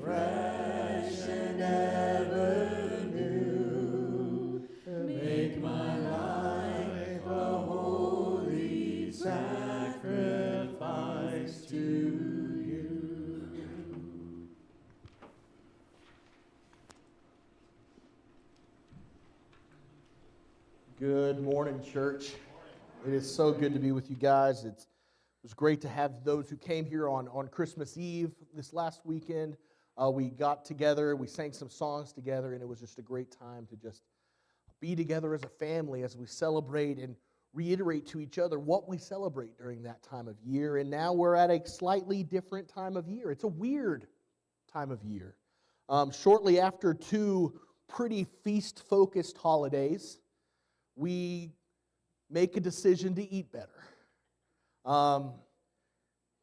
fresh and ever new. Make my life a holy sacrifice to you. Good morning, church. It is so good to be with you guys. It was great to have those who came here on Christmas Eve this last weekend. We got together, we sang some songs together, and it was just a great time to just be together as a family as we celebrate and reiterate to each other what we celebrate during that time of year. And now we're at a slightly different time of year. It's a weird time of year. Shortly after two pretty feast-focused holidays, we make a decision to eat better.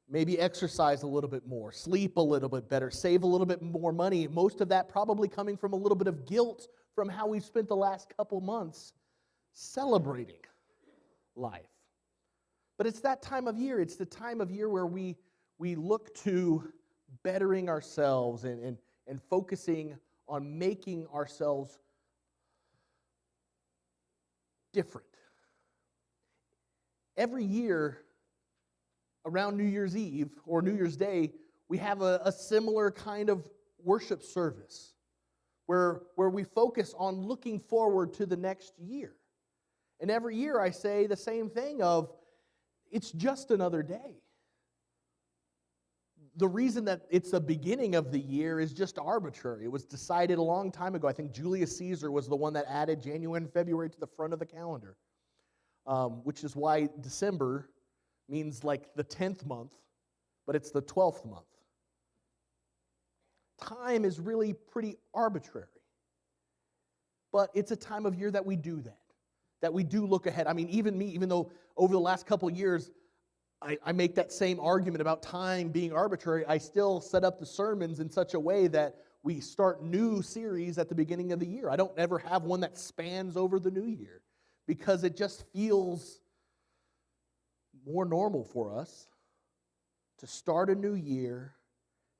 Maybe exercise a little bit more, sleep a little bit better, save a little bit more money. Most of that probably coming from a little bit of guilt from how we've spent the last couple months celebrating life. But it's that time of year. It's the time of year where we look to bettering ourselves and focusing on making ourselves different. Every year, around New Year's Eve or New Year's Day, we have a similar kind of worship service where we focus on looking forward to the next year. And every year I say the same thing of, it's just another day. The reason that it's the beginning of the year is just arbitrary. It was decided a long time ago. I think Julius Caesar was the one that added January and February to the front of the calendar, which is why December means like the 10th month, but it's the 12th month. Time is really pretty arbitrary. But it's a time of year that we do that we do look ahead. I mean, even me, even though over the last couple of years, I make that same argument about time being arbitrary, I still set up the sermons in such a way that we start new series at the beginning of the year. I don't ever have one that spans over the new year because it just feels more normal for us to start a new year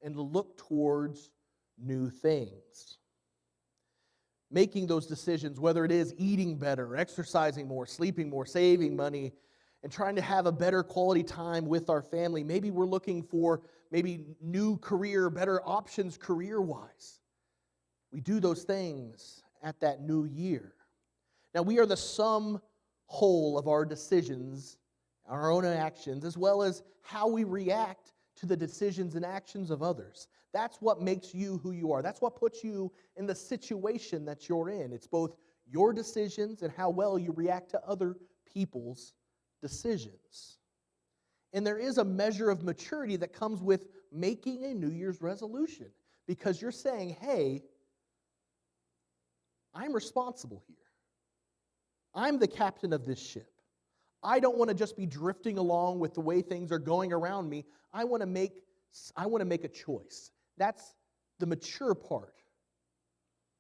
and to look towards new things. Making those decisions, whether it is eating better, exercising more, sleeping more, saving money, and trying to have a better quality time with our family. Maybe we're looking for new career, better options career-wise. We do those things at that new year. Now, we are the sum whole of our decisions, our own actions, as well as how we react to the decisions and actions of others. That's what makes you who you are. That's what puts you in the situation that you're in. It's both your decisions and how well you react to other people's decisions. And there is a measure of maturity that comes with making a New Year's resolution, because you're saying, hey, I'm responsible here. I'm the captain of this ship. I don't want to just be drifting along with the way things are going around me. I want to make a choice. That's the mature part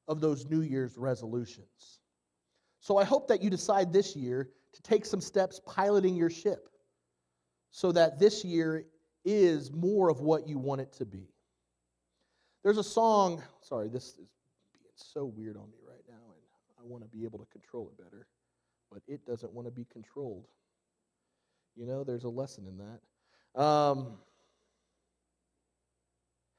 of those New Year's resolutions. So I hope that you decide this year to take some steps piloting your ship so that this year is more of what you want it to be. There's a song, sorry, this is being so weird on me right now, and I want to be able to control it better, but it doesn't want to be controlled. You know, there's a lesson in that.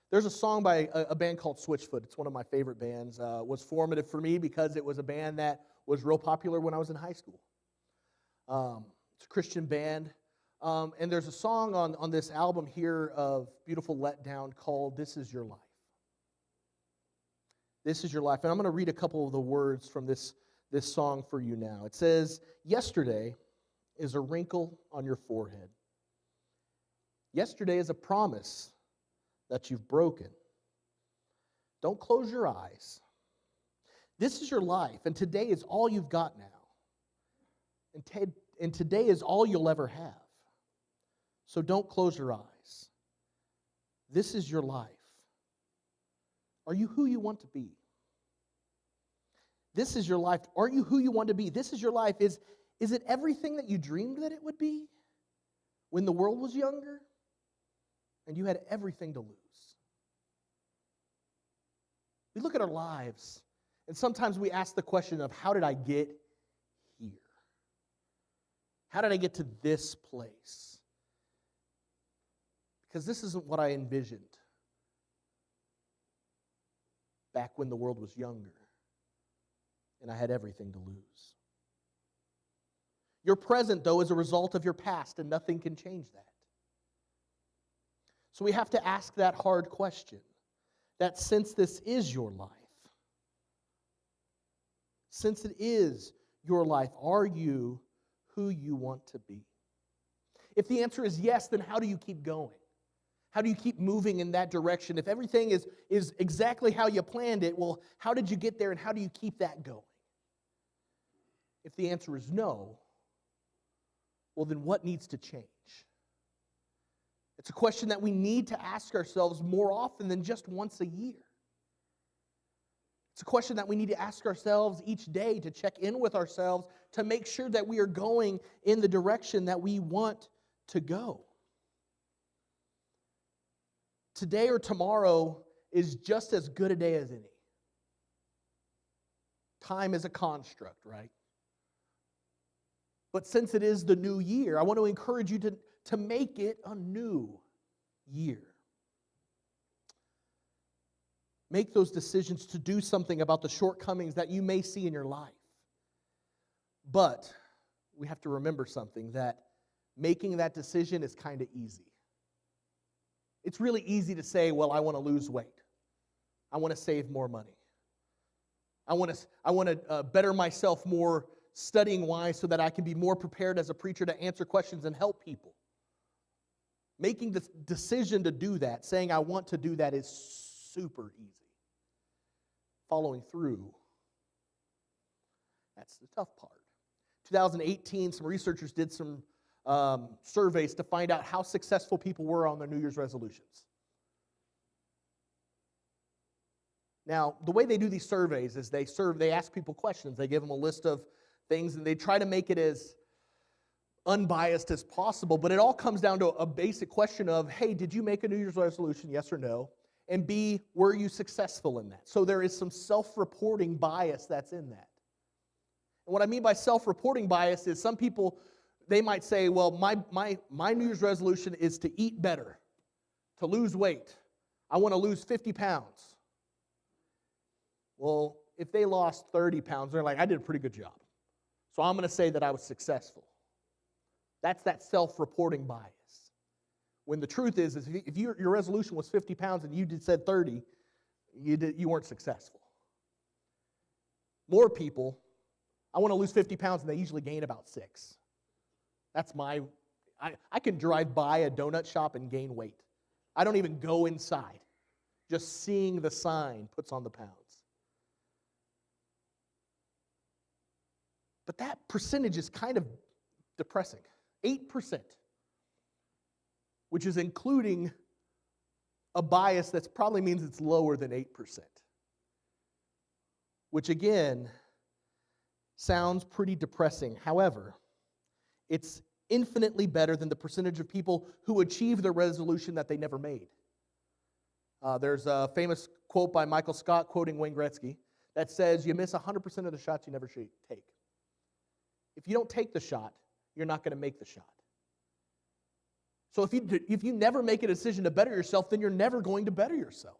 There's a song by a band called Switchfoot. It's one of my favorite bands. It was formative for me because it was a band that was real popular when I was in high school. It's a Christian band. And there's a song on this album here of Beautiful Letdown called This Is Your Life. This is your life. And I'm going to read a couple of the words from this song for you now. It says, yesterday is a wrinkle on your forehead. Yesterday is a promise that you've broken. Don't close your eyes. This is your life, and today is all you've got now. And today is all you'll ever have. So don't close your eyes. This is your life. Are you who you want to be? This is your life. Are you who you want to be? This is your life. Is it everything that you dreamed that it would be when the world was younger and you had everything to lose? We look at our lives, and sometimes we ask the question of, how did I get here? How did I get to this place? Because this isn't what I envisioned back when the world was younger and I had everything to lose. Your present, though, is a result of your past, and nothing can change that. So we have to ask that hard question, that since this is your life, since it is your life, are you who you want to be? If the answer is yes, then how do you keep going? How do you keep moving in that direction? If everything is exactly how you planned it, well, how did you get there and how do you keep that going? If the answer is no, well, then what needs to change? It's a question that we need to ask ourselves more often than just once a year. It's a question that we need to ask ourselves each day, to check in with ourselves, to make sure that we are going in the direction that we want to go. Today or tomorrow is just as good a day as any. Time is a construct, right? But since it is the new year, I want to encourage you to make it a new year. Make those decisions to do something about the shortcomings that you may see in your life. But we have to remember something, that making that decision is kind of easy. It's really easy to say, well, I want to lose weight. I want to save more money. I want to better myself more studying wise so that I can be more prepared as a preacher to answer questions and help people. Making the decision to do that, saying I want to do that, is super easy. Following through, that's the tough part. 2018, some researchers did some surveys to find out how successful people were on their New Year's resolutions. Now, the way they do these surveys is they ask people questions. They give them a list of things, and they try to make it as unbiased as possible, but it all comes down to a basic question of, hey, did you make a New Year's resolution, yes or no? And B, were you successful in that? So there is some self-reporting bias that's in that. And what I mean by self-reporting bias is some people, they might say, well, my New Year's resolution is to eat better, to lose weight. I want to lose 50 pounds. Well, if they lost 30 pounds, they're like, I did a pretty good job. So I'm going to say that I was successful. That's that self-reporting bias. When the truth is if your resolution was 50 pounds and you said 30, you weren't successful. More people, I want to lose 50 pounds, and they usually gain about 6. That's I can drive by a donut shop and gain weight. I don't even go inside. Just seeing the sign puts on the pounds. But that percentage is kind of depressing. 8%, which is including a bias that probably means it's lower than 8%, which again sounds pretty depressing. However, it's infinitely better than the percentage of people who achieve the resolution that they never made. There's a famous quote by Michael Scott quoting Wayne Gretzky that says, you miss 100% of the shots you never take. If you don't take the shot, you're not going to make the shot. So if you never make a decision to better yourself, then you're never going to better yourself.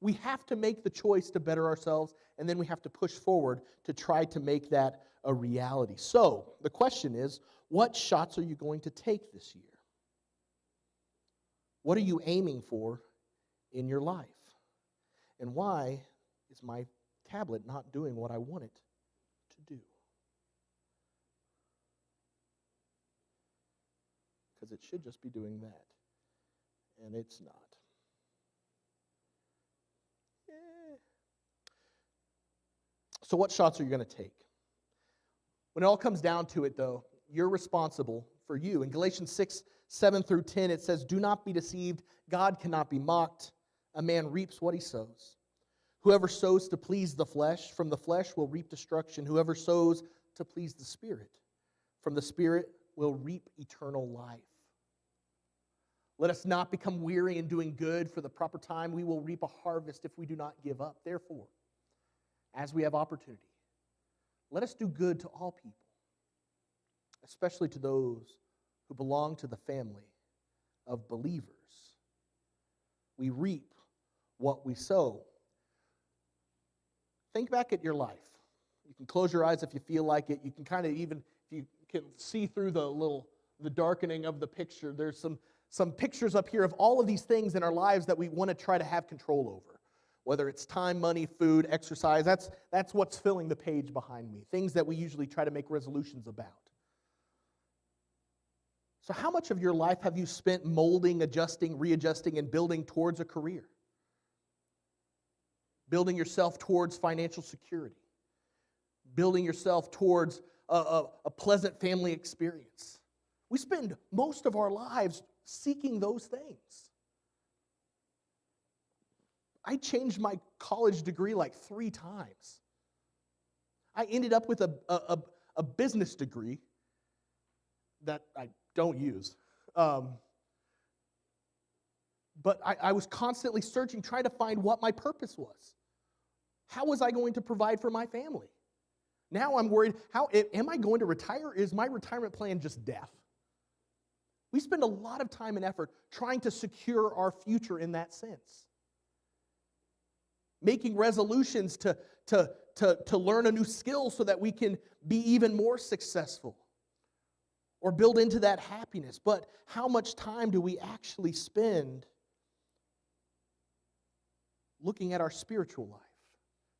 We have to make the choice to better ourselves, and then we have to push forward to try to make that a reality. So the question is, what shots are you going to take this year? What are you aiming for in your life? And why is my tablet not doing what I want it to do? Because it should just be doing that. And it's not. So what shots are you going to take? When it all comes down to it, though, you're responsible for you. In Galatians 6, 7 through 10, it says, do not be deceived. God cannot be mocked. A man reaps what he sows. Whoever sows to please the flesh, from the flesh will reap destruction. Whoever sows to please the Spirit, from the Spirit will reap eternal life. Let us not become weary in doing good, for the proper time we will reap a harvest if we do not give up. Therefore, as we have opportunity, let us do good to all people, especially to those who belong to the family of believers. We reap what we sow. Think back at your life. You can close your eyes if you feel like it. You can kind of even, if you can see through the darkening of the picture, there's some pictures up here of all of these things in our lives that we want to try to have control over. Whether it's time, money, food, exercise, that's what's filling the page behind me. Things that we usually try to make resolutions about. So how much of your life have you spent molding, adjusting, readjusting, and building towards a career? Building yourself towards financial security. Building yourself towards a pleasant family experience. We spend most of our lives seeking those things. I changed my college degree like 3 times. I ended up with a business degree that I don't use. But I was constantly searching, trying to find what my purpose was. How was I going to provide for my family? Now I'm worried, am I going to retire? Is my retirement plan just death? We spend a lot of time and effort trying to secure our future in that sense. Making resolutions to learn a new skill so that we can be even more successful. Or build into that happiness. But how much time do we actually spend looking at our spiritual life?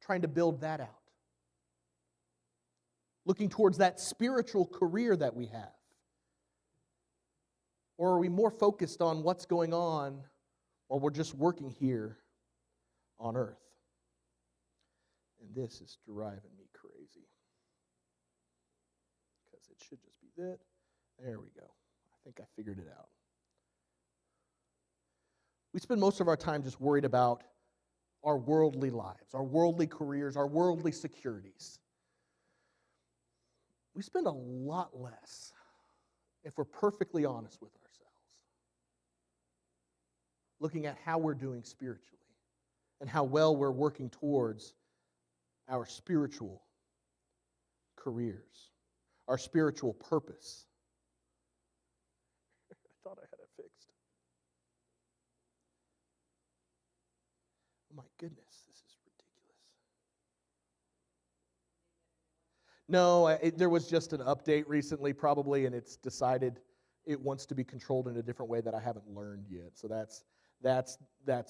Trying to build that out. Looking towards that spiritual career that we have. Or are we more focused on what's going on while we're just working here on earth? And this is driving me crazy. Because it should just be that. There we go. I think I figured it out. We spend most of our time just worried about our worldly lives, our worldly careers, our worldly securities. We spend a lot less, if we're perfectly honest with ourselves, looking at how we're doing spiritually and how well we're working towards our spiritual careers, our spiritual purpose. I thought I had it fixed. Oh my goodness, this is ridiculous. No, there was just an update recently probably, and it's decided it wants to be controlled in a different way that I haven't learned yet. So that's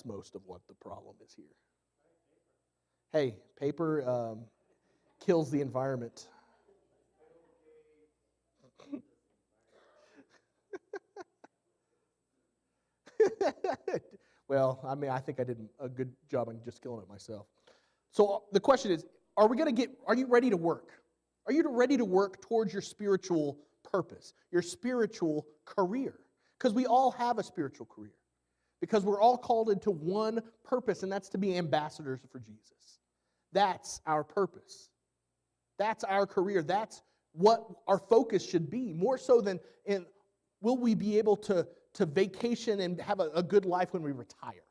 most of what the problem is here. Hey, paper kills the environment. Well, I mean, I think I did a good job on just killing it myself. So the question is, are you ready to work? Are you ready to work towards your spiritual purpose, your spiritual career? Because we all have a spiritual career. Because we're all called into one purpose, and that's to be ambassadors for Jesus. That's our purpose. That's our career. That's what our focus should be, more so than will we be able to vacation and have a good life when we retire.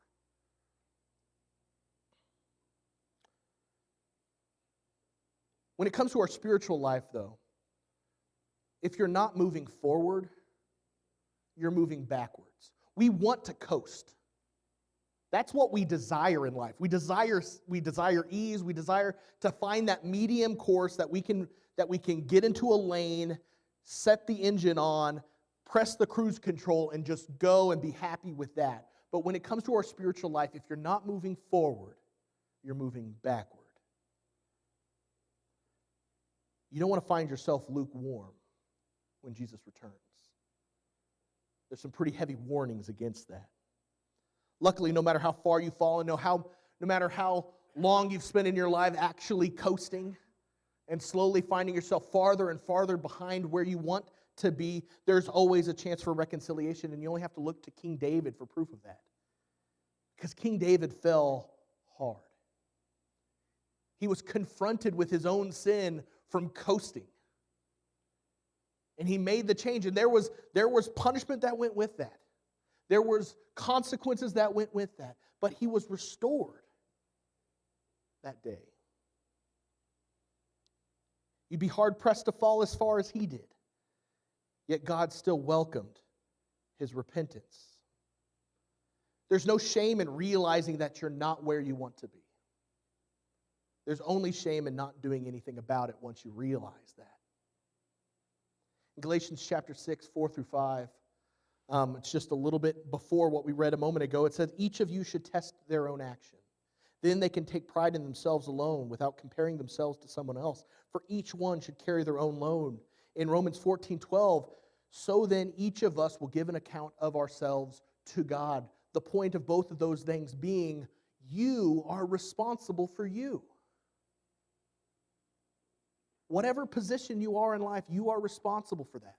When it comes to our spiritual life, though, if you're not moving forward, you're moving backwards. We want to coast. That's what we desire in life. We desire ease. We desire to find that medium course that we can get into a lane, set the engine on, press the cruise control, and just go and be happy with that. But when it comes to our spiritual life, if you're not moving forward, you're moving backward. You don't want to find yourself lukewarm when Jesus returns. There's some pretty heavy warnings against that. Luckily, no matter how far you've fallen, no matter how long you've spent in your life actually coasting and slowly finding yourself farther and farther behind where you want to be, there's always a chance for reconciliation, and you only have to look to King David for proof of that. Because King David fell hard. He was confronted with his own sin from coasting. And he made the change, and there was punishment that went with that. There was consequences that went with that. But he was restored that day. You'd be hard-pressed to fall as far as he did. Yet God still welcomed his repentance. There's no shame in realizing that you're not where you want to be. There's only shame in not doing anything about it once you realize that. In Galatians chapter 6, 4 through 5, it's just a little bit before what we read a moment ago. It says, each of you should test their own action. Then they can take pride in themselves alone without comparing themselves to someone else. For each one should carry their own load. In Romans 14:12, so then each of us will give an account of ourselves to God. The point of both of those things being, you are responsible for you. Whatever position you are in life, you are responsible for that.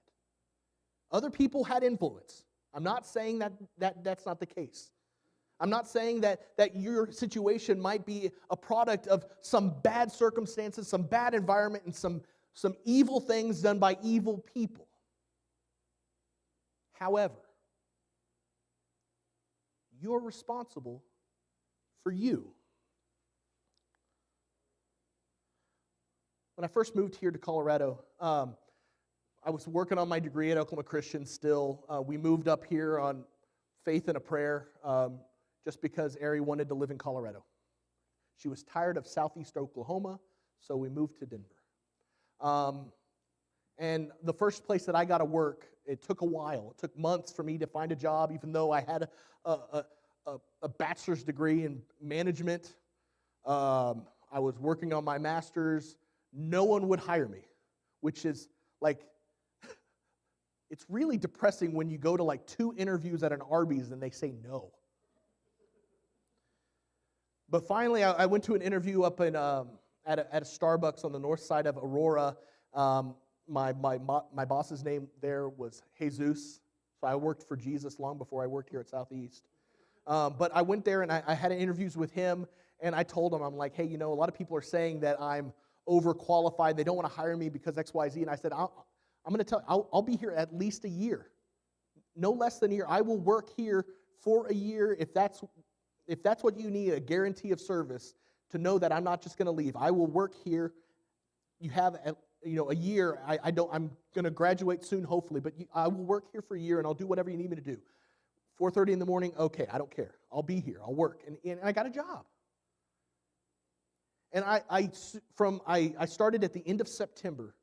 Other people had influence. I'm not saying that's not the case. I'm not saying that your situation might be a product of some bad circumstances, some bad environment, and some evil things done by evil people. However, you're responsible for you. When I first moved here to Colorado, I was working on my degree at Oklahoma Christian still. We moved up here on faith and a prayer just because Ari wanted to live in Colorado. She was tired of southeast Oklahoma, so we moved to Denver. And the first place that I got to work, it took a while. It took months for me to find a job, even though I had a bachelor's degree in management. I was working on my master's. No one would hire me, which is like, it's really depressing when you go to like 2 interviews at an Arby's and they say no. But finally, I went to an interview up in at a Starbucks on the north side of Aurora. My boss's name there was Jesus, so I worked for Jesus long before I worked here at Southeast. But I went there and I had interviews with him, and I told him, I'm like, hey, a lot of people are saying that I'm overqualified. They don't want to hire me because X, Y, Z. And I said, I'm going to tell you, I'll be here at least a year, no less than a year. I will work here for a year if that's what you need, a guarantee of service to know that I'm not just going to leave. I will work here. You have a year. I'm going to graduate soon, hopefully, but I will work here for a year, and I'll do whatever you need me to do. 4:30 in the morning, okay, I don't care. I'll be here. I'll work, and I got a job. And I started at the end of September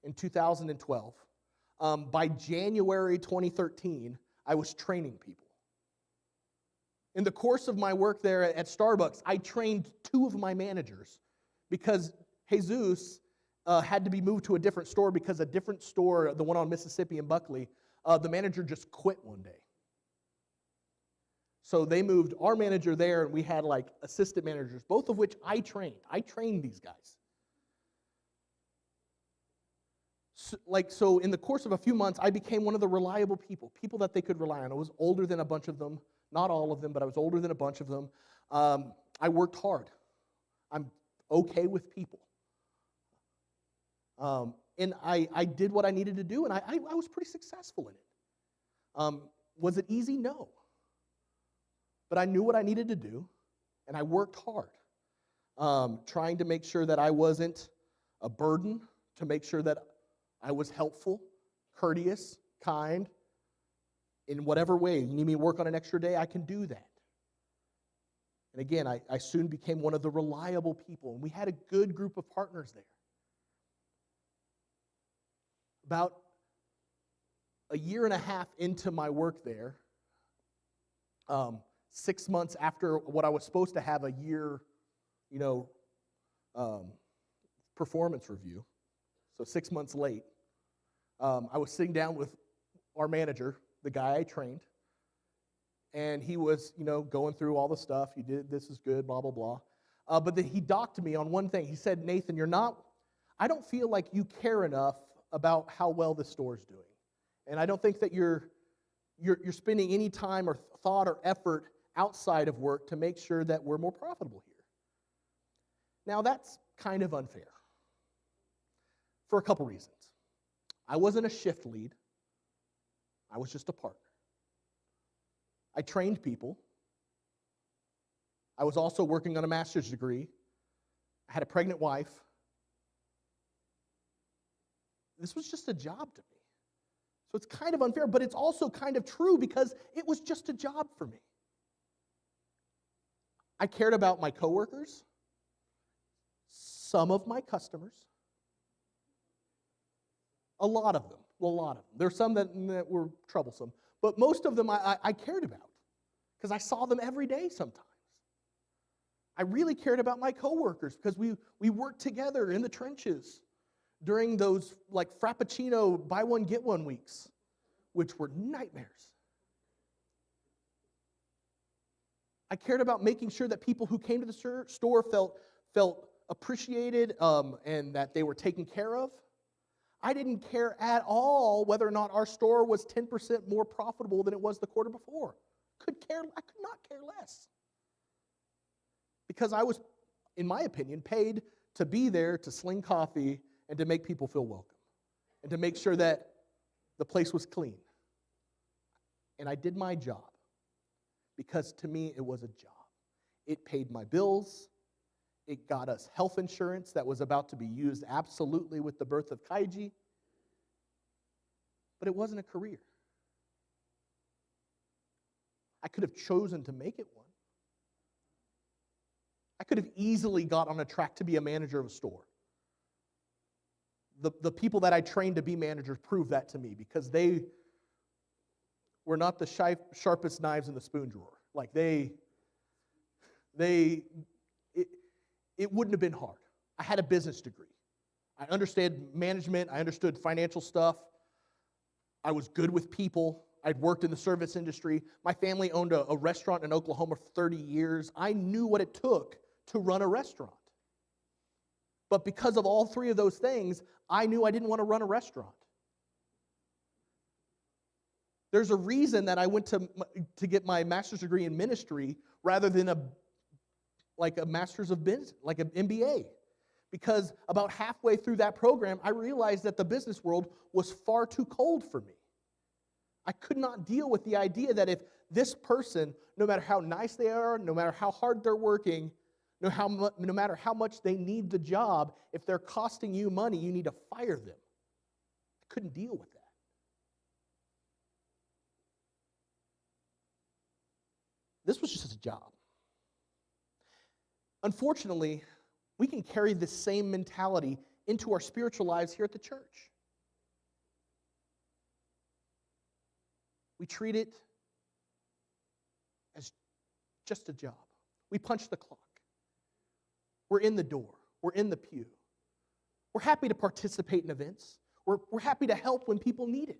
in 2012. By January 2013, I was training people. In the course of my work there at Starbucks, I trained 2 of my managers because Jesus had to be moved to a different store because a different store, the one on Mississippi and Buckley, the manager just quit one day. So they moved our manager there, and we had like assistant managers, both of which I trained. I trained these guys. So in the course of a few months, I became one of the reliable people that they could rely on. I was older than a bunch of them, not all of them, but I was older than a bunch of them. I worked hard. I'm okay with people. And I did what I needed to do, and I was pretty successful in it. Was it easy? No. But I knew what I needed to do, and I worked hard, trying to make sure that I wasn't a burden, to make sure that I was helpful, courteous, kind, in whatever way. You need me to work on an extra day, I can do that. And again, I soon became one of the reliable people, and we had a good group of partners there. About a year and a half into my work there, 6 months after what I was supposed to have a year, performance review, so 6 months late, I was sitting down with our manager, the guy I trained, and he was, going through all the stuff. You did, this is good, blah, blah, blah. But then he docked me on one thing. He said, Nathan, I don't feel like you care enough about how well the store's doing. And I don't think that you're spending any time or thought or effort outside of work to make sure that we're more profitable here. Now, that's kind of unfair for a couple reasons. I wasn't a shift lead. I was just a partner. I trained people. I was also working on a master's degree. I had a pregnant wife. This was just a job to me. So it's kind of unfair, but it's also kind of true because it was just a job for me. I cared about my coworkers, some of my customers, a lot of them. There's some that were troublesome, but most of them I cared about because I saw them every day sometimes. I really cared about my coworkers because we worked together in the trenches during those like Frappuccino buy one get one weeks, which were nightmares. I cared about making sure that people who came to the store felt appreciated and that they were taken care of. I didn't care at all whether or not our store was 10% more profitable than it was the quarter before. I could not care less. Because I was, in my opinion, paid to be there to sling coffee and to make people feel welcome and to make sure that the place was clean. And I did my job because to me it was a job. It paid my bills. It got us health insurance that was about to be used absolutely with the birth of Kaiji. But it wasn't a career. I could have chosen to make it one. I could have easily got on a track to be a manager of a store. The people that I trained to be managers proved that to me because they were not the sharpest knives in the spoon drawer. Like it wouldn't have been hard. I had a business degree. I understood management. I understood financial stuff. I was good with people. I'd worked in the service industry. My family owned a restaurant in Oklahoma for 30 years. I knew what it took to run a restaurant. But because of all three of those things, I knew I didn't want to run a restaurant. There's a reason that I went to get my master's degree in ministry rather than a master's of business, like an MBA. Because about halfway through that program, I realized that the business world was far too cold for me. I could not deal with the idea that if this person, no matter how nice they are, no matter how hard they're working, no matter how much they need the job, if they're costing you money, you need to fire them. I couldn't deal with that. This was just a job. Unfortunately, we can carry this same mentality into our spiritual lives here at the church. We treat it as just a job. We punch the clock. We're in the door. We're in the pew. We're happy to participate in events. We're happy to help when people need it.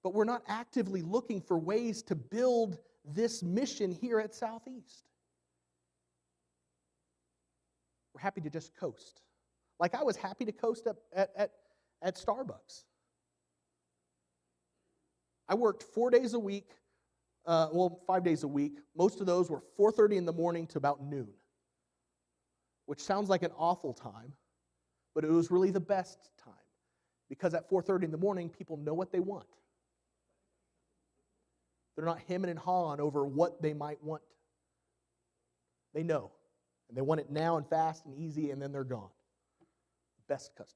But we're not actively looking for ways to build this mission here at Southeast. We're happy to just coast. Like I was happy to coast at Starbucks. I worked 4 days a week, 5 days a week. Most of those were 4:30 in the morning to about noon, which sounds like an awful time, but it was really the best time because at 4:30 in the morning, people know what they want. They're not hemming and hawing over what they might want. They know, and they want it now and fast and easy, and then they're gone. Best customers.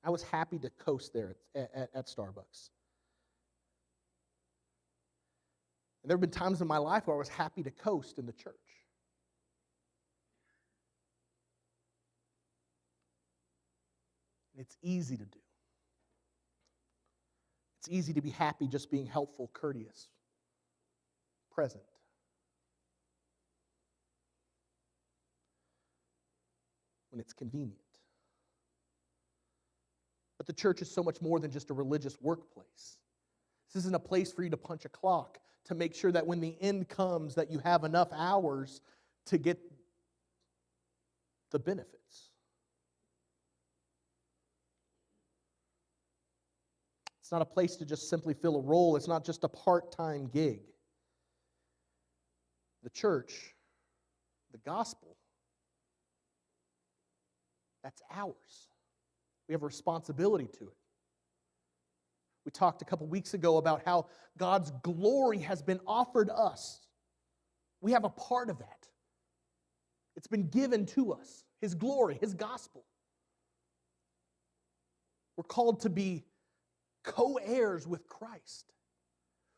I was happy to coast there at Starbucks. And there have been times in my life where I was happy to coast in the church. And it's easy to do. It's easy to be happy just being helpful, courteous, present. When it's convenient. But the church is so much more than just a religious workplace. This isn't a place for you to punch a clock to make sure that when the end comes that you have enough hours to get the benefits. It's not a place to just simply fill a role. It's not just a part-time gig. The church, the gospel, that's ours. We have a responsibility to it. We talked a couple weeks ago about how God's glory has been offered us. We have a part of that. It's been given to us. His glory, His gospel. We're called to be co-heirs with Christ,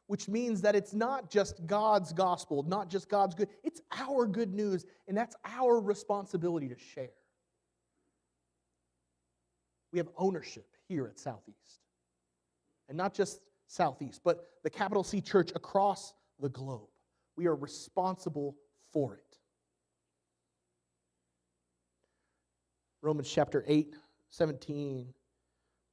which means that it's not just God's gospel, not just God's good. It's our good news, and that's our responsibility to share. We have ownership here at Southeast. And not just Southeast, but the capital C church across the globe. We are responsible for it. Romans chapter 8, 17,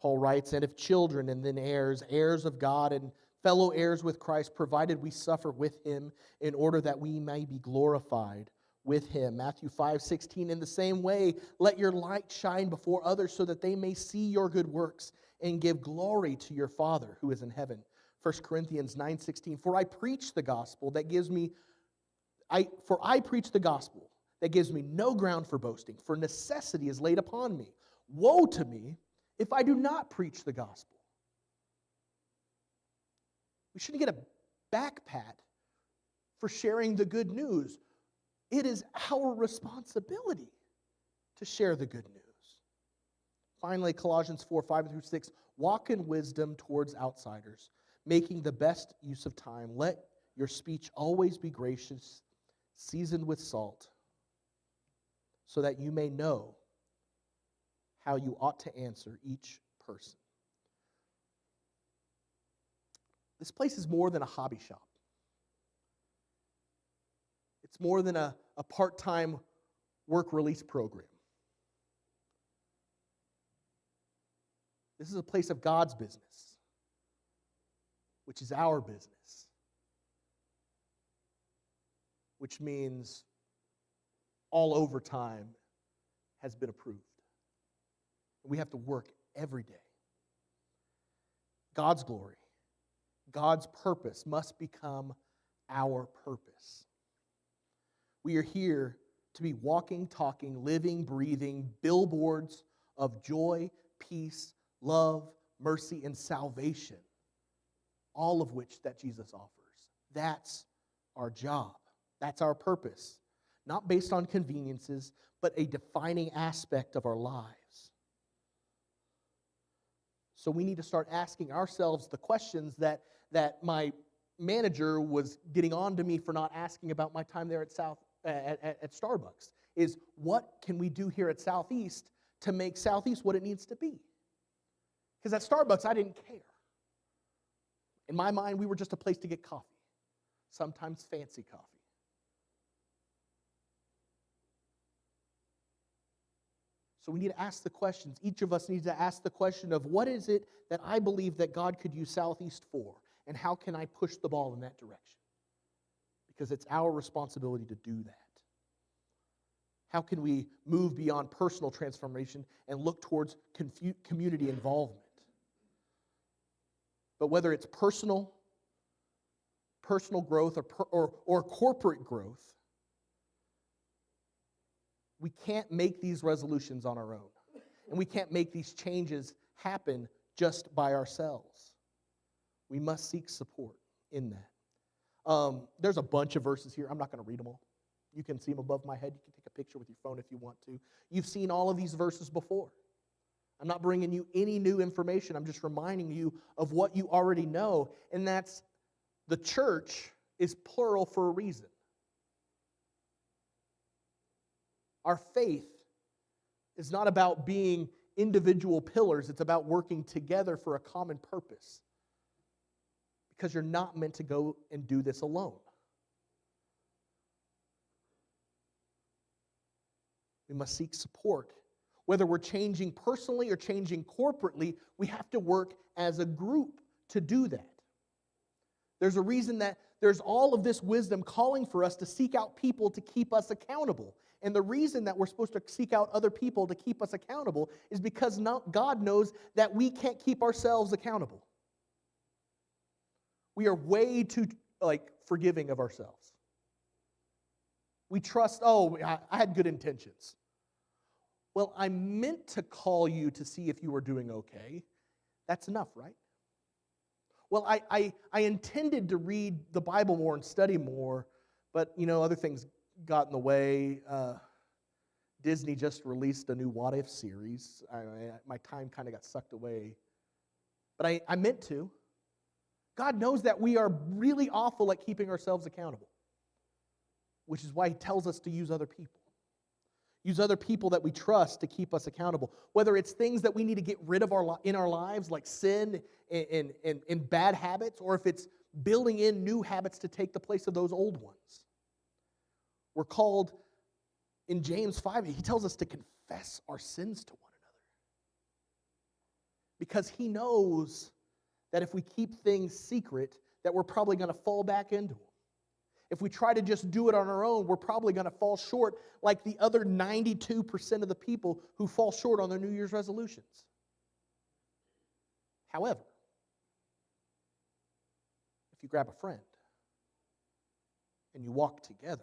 Paul writes, "And if children and then heirs, heirs of God and fellow heirs with Christ, provided we suffer with Him in order that we may be glorified with Him." Matthew 5:16, "In the same way, let your light shine before others so that they may see your good works and give glory to your Father who is in heaven." 1 Corinthians 9:16, "For I preach the gospel that gives me no ground for boasting, for necessity is laid upon me. Woe to me if I do not preach the gospel." We shouldn't get a back pat for sharing the good news. It is our responsibility to share the good news. Finally, Colossians 4:5-6, "Walk in wisdom towards outsiders, making the best use of time. Let your speech always be gracious, seasoned with salt, so that you may know how you ought to answer each person." This place is more than a hobby shop. It's more than a part-time work release program. This is a place of God's business, which is our business, which means all overtime has been approved. We have to work every day. God's glory, God's purpose must become our purpose. We are here to be walking, talking, living, breathing billboards of joy, peace, love, mercy, and salvation, all of which that Jesus offers. That's our job. That's our purpose. Not based on conveniences, but a defining aspect of our lives. So we need to start asking ourselves the questions that my manager was getting on to me for not asking about my time there at Starbucks. Is what can we do here at Southeast to make Southeast what it needs to be? Because at Starbucks, I didn't care. In my mind, we were just a place to get coffee, sometimes fancy coffee. So we need to ask the questions. Each of us needs to ask the question of, what is it that I believe that God could use Southeast for, and how can I push the ball in that direction? Because it's our responsibility to do that. How can we move beyond personal transformation and look towards community involvement? But whether it's personal growth or corporate growth, we can't make these resolutions on our own. And we can't make these changes happen just by ourselves. We must seek support in that. There's a bunch of verses here. I'm not going to read them all. You can see them above my head. You can take a picture with your phone if you want to. You've seen all of these verses before. I'm not bringing you any new information. I'm just reminding you of what you already know, and that's the church is plural for a reason. Our faith is not about being individual pillars. It's about working together for a common purpose. Because you're not meant to go and do this alone. We must seek support. Whether we're changing personally or changing corporately, we have to work as a group to do that. There's a reason that there's all of this wisdom calling for us to seek out people to keep us accountable. And the reason that we're supposed to seek out other people to keep us accountable is because God knows that we can't keep ourselves accountable. We are way too forgiving of ourselves. We trust, I had good intentions. Well, I meant to call you to see if you were doing okay. That's enough, right? Well, I intended to read the Bible more and study more, but, other things got in the way. Disney just released a new What If series. My time kind of got sucked away. But I meant to. God knows that we are really awful at keeping ourselves accountable, which is why He tells us to use other people. Use other people that we trust to keep us accountable. Whether it's things that we need to get rid of in our lives, like sin and bad habits, or if it's building in new habits to take the place of those old ones. We're called, in James 5, he tells us to confess our sins to one another. Because He knows that if we keep things secret, that we're probably going to fall back into them. If we try to just do it on our own, we're probably going to fall short like the other 92% of the people who fall short on their New Year's resolutions. However, if you grab a friend and you walk together,